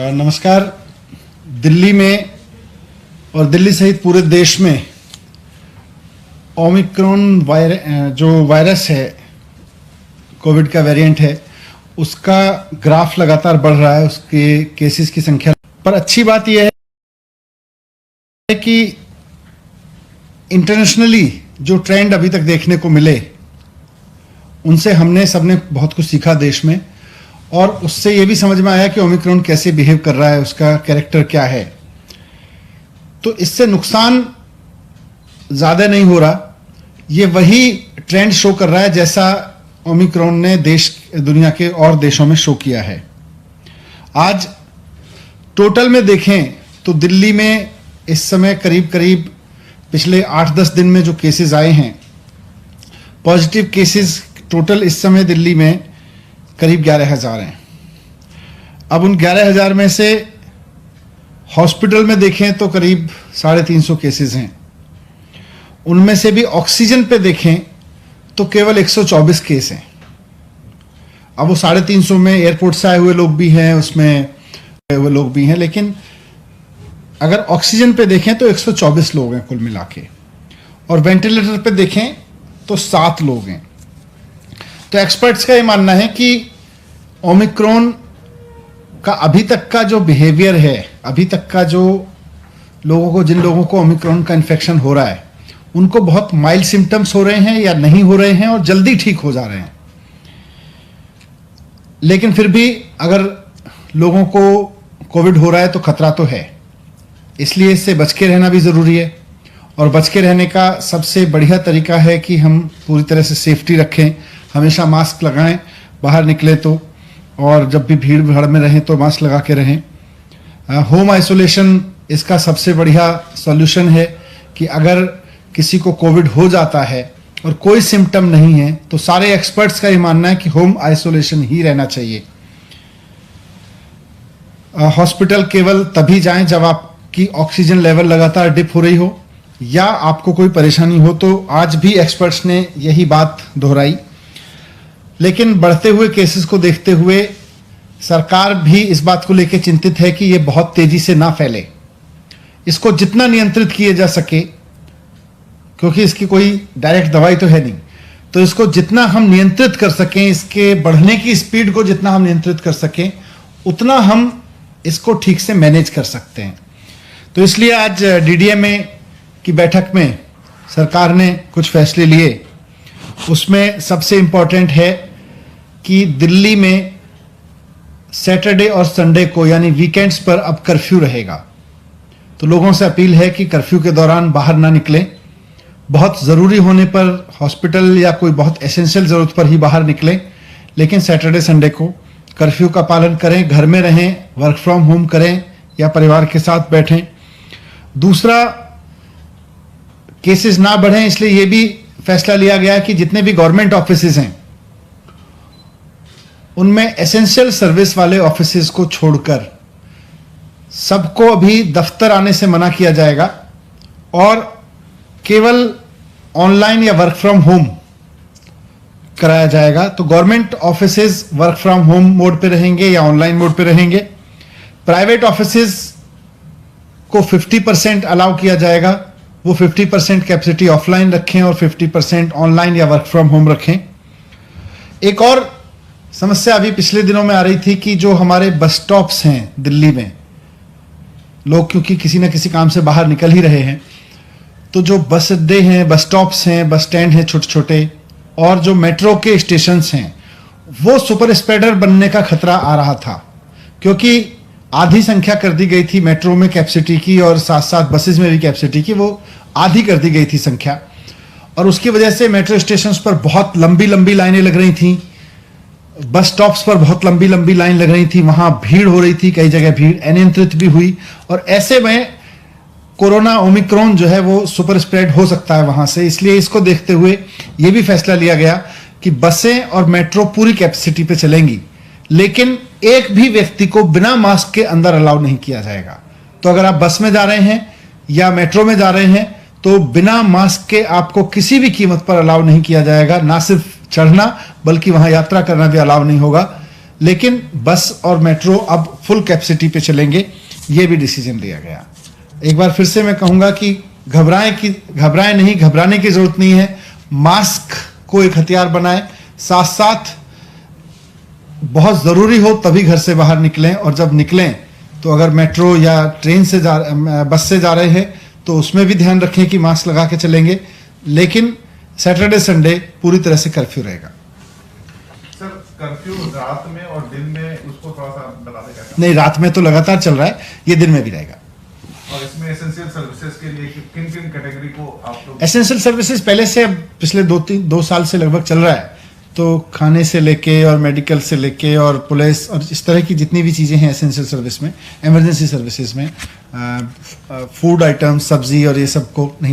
नमस्कार। दिल्ली में और दिल्ली सहित पूरे देश में ओमिक्रॉन जो वायरस है, कोविड का वेरिएंट है, उसका ग्राफ लगातार बढ़ रहा है, उसके केसेस की संख्या। पर अच्छी बात यह है कि इंटरनेशनली जो ट्रेंड अभी तक देखने को मिले, उनसे हमने सबने बहुत कुछ सीखा देश में, और उससे ये भी समझ में आया कि ओमिक्रॉन कैसे बिहेव कर रहा है, उसका कैरेक्टर क्या है। तो इससे नुकसान ज़्यादा नहीं हो रहा, ये वही ट्रेंड शो कर रहा है जैसा ओमिक्रॉन ने दुनिया के और देशों में शो किया है। आज टोटल में देखें तो दिल्ली में इस समय करीब करीब पिछले 8-10 दिन में जो केसेस आए हैं, पॉजिटिव केसेस टोटल इस समय दिल्ली में करीब 11,000 हैं। अब उन 11,000 में से हॉस्पिटल में देखें तो करीब 350 केसेस हैं। उनमें से भी ऑक्सीजन पे देखें तो केवल 124 केस हैं। अब वो 350 में एयरपोर्ट से आए हुए लोग भी हैं, उसमें हुए लोग भी हैं, लेकिन अगर ऑक्सीजन पे देखें तो 124 लोग हैं कुल मिला के, और वेंटिलेटर पे देखें तो 7 लोग हैं। तो एक्सपर्ट्स का ये मानना है कि ओमिक्रॉन का अभी तक का जो बिहेवियर है, अभी तक का जो जिन लोगों को ओमिक्रॉन का इन्फेक्शन हो रहा है, उनको बहुत माइल्ड सिम्टम्स हो रहे हैं या नहीं हो रहे हैं और जल्दी ठीक हो जा रहे हैं। लेकिन फिर भी अगर लोगों को कोविड हो रहा है तो खतरा तो है, इसलिए इससे बच के रहना भी ज़रूरी है। और बच के रहने का सबसे बढ़िया तरीका है कि हम पूरी तरह से सेफ्टी रखें, हमेशा मास्क लगाएं बाहर निकले तो, और जब भी भीड़ भाड़ में रहें तो मास्क लगा के रहें। होम आइसोलेशन इसका सबसे बढ़िया सॉल्यूशन है कि अगर किसी को कोविड हो जाता है और कोई सिम्टम नहीं है तो सारे एक्सपर्ट्स का ये मानना है कि होम आइसोलेशन ही रहना चाहिए। हॉस्पिटल केवल तभी जाएं जब आपकी ऑक्सीजन लेवल लगातार डिप हो रही हो या आपको कोई परेशानी हो। तो आज भी एक्सपर्ट्स ने यही बात दोहराई। लेकिन बढ़ते हुए केसेस को देखते हुए सरकार भी इस बात को लेकर चिंतित है कि ये बहुत तेजी से ना फैले। इसको जितना नियंत्रित किए जा सके, क्योंकि इसकी कोई डायरेक्ट दवाई तो है नहीं, तो इसको जितना हम नियंत्रित कर सकें, इसके बढ़ने की स्पीड को जितना हम नियंत्रित कर सकें, उतना हम इसको ठीक से मैनेज कर सकते हैं। तो इसलिए आज डीडीएमए की बैठक में सरकार ने कुछ फैसले लिए। उसमें सबसे इम्पॉर्टेंट है कि दिल्ली में सैटरडे और संडे को, यानी वीकेंड्स पर अब कर्फ्यू रहेगा। तो लोगों से अपील है कि कर्फ्यू के दौरान बाहर ना निकलें। बहुत ज़रूरी होने पर हॉस्पिटल या कोई बहुत एसेंशियल ज़रूरत पर ही बाहर निकलें, लेकिन सैटरडे संडे को कर्फ्यू का पालन करें, घर में रहें, वर्क फ्रॉम होम करें या परिवार के साथ बैठें। दूसरा, केसेस ना बढ़ें, इसलिए ये भी फैसला लिया गया कि जितने भी गवर्नमेंट ऑफिसेज हैं उनमें एसेंशियल सर्विस वाले ऑफिसेज को छोड़कर सबको अभी दफ्तर आने से मना किया जाएगा और केवल ऑनलाइन या वर्क फ्रॉम होम कराया जाएगा। तो government offices work from home mode पे रहेंगे या ऑनलाइन मोड पे रहेंगे। प्राइवेट ऑफिसेज को 50% अलाउ किया जाएगा, वो 50% कैपेसिटी ऑफलाइन रखें और 50% ऑनलाइन या वर्क फ्रॉम होम रखें। एक और समस्या अभी पिछले दिनों में आ रही थी कि जो हमारे बस स्टॉप्स हैं दिल्ली में, लोग क्योंकि किसी न किसी काम से बाहर निकल ही रहे हैं, तो जो बस अड्डे हैं, बस स्टॉप्स हैं, बस स्टैंड हैं छोटे छोटे, और जो मेट्रो के स्टेशंस हैं, वो सुपर स्प्रेडर बनने का खतरा आ रहा था। क्योंकि आधी संख्या कर दी गई थी मेट्रो में कैपेसिटी की, और साथ साथ बसेस में भी कैपेसिटी की वो आधी कर दी गई थी संख्या, और उसकी वजह से मेट्रो स्टेशंस पर बहुत लंबी लंबी लाइनें लग रही थी, बस स्टॉप्स पर बहुत लंबी लंबी लाइन लग रही थी, वहां भीड़ हो रही थी, कई जगह भीड़ अनियंत्रित भी हुई, और ऐसे में कोरोना ओमिक्रॉन जो है वो सुपर स्प्रेड हो सकता है वहां से। इसलिए इसको देखते हुए ये भी फैसला लिया गया कि बसें और मेट्रो पूरी कैपेसिटी पे चलेंगी, लेकिन एक भी व्यक्ति को बिना मास्क के अंदर अलाउ नहीं किया जाएगा। तो अगर आप बस में जा रहे हैं या मेट्रो में जा रहे हैं तो बिना मास्क के आपको किसी भी कीमत पर अलाउ नहीं किया जाएगा। ना सिर्फ चढ़ना बल्कि वहां यात्रा करना भी अलाउ नहीं होगा। लेकिन बस और मेट्रो अब फुल कैपेसिटी पे चलेंगे, ये भी डिसीजन लिया गया। एक बार फिर से मैं कहूंगा कि घबराएं नहीं, घबराने की जरूरत नहीं है। मास्क को एक हथियार बनाएं, साथ साथ बहुत जरूरी हो तभी घर से बाहर निकलें, और जब निकलें तो अगर मेट्रो या ट्रेन से बस से जा रहे हैं तो उसमें भी ध्यान रखें कि मास्क लगा के चलेंगे। लेकिन सैटरडे संडे पूरी तरह से कर्फ्यू रहेगा। सर कर्फ्यू रात में और दिन में उसको थोड़ा सा बता दें कैसा? नहीं, रात में तो लगातार चल रहा है, ये दिन में भी रहेगा। और इसमें एसेंशियल सर्विसेज के लिए किन किन कैटेगरी को आप लोग? एसेंशियल सर्विसेज पहले से, अब पिछले 2 साल से लगभग चल रहा है, तो खाने से लेके और मेडिकल से लेके और पुलिस और इस तरह की जितनी भी चीज़ें हैं एसेंशियल सर्विस में, इमरजेंसी सर्विसेज में, फूड आइटम्स, सब्जी और ये सब को नहीं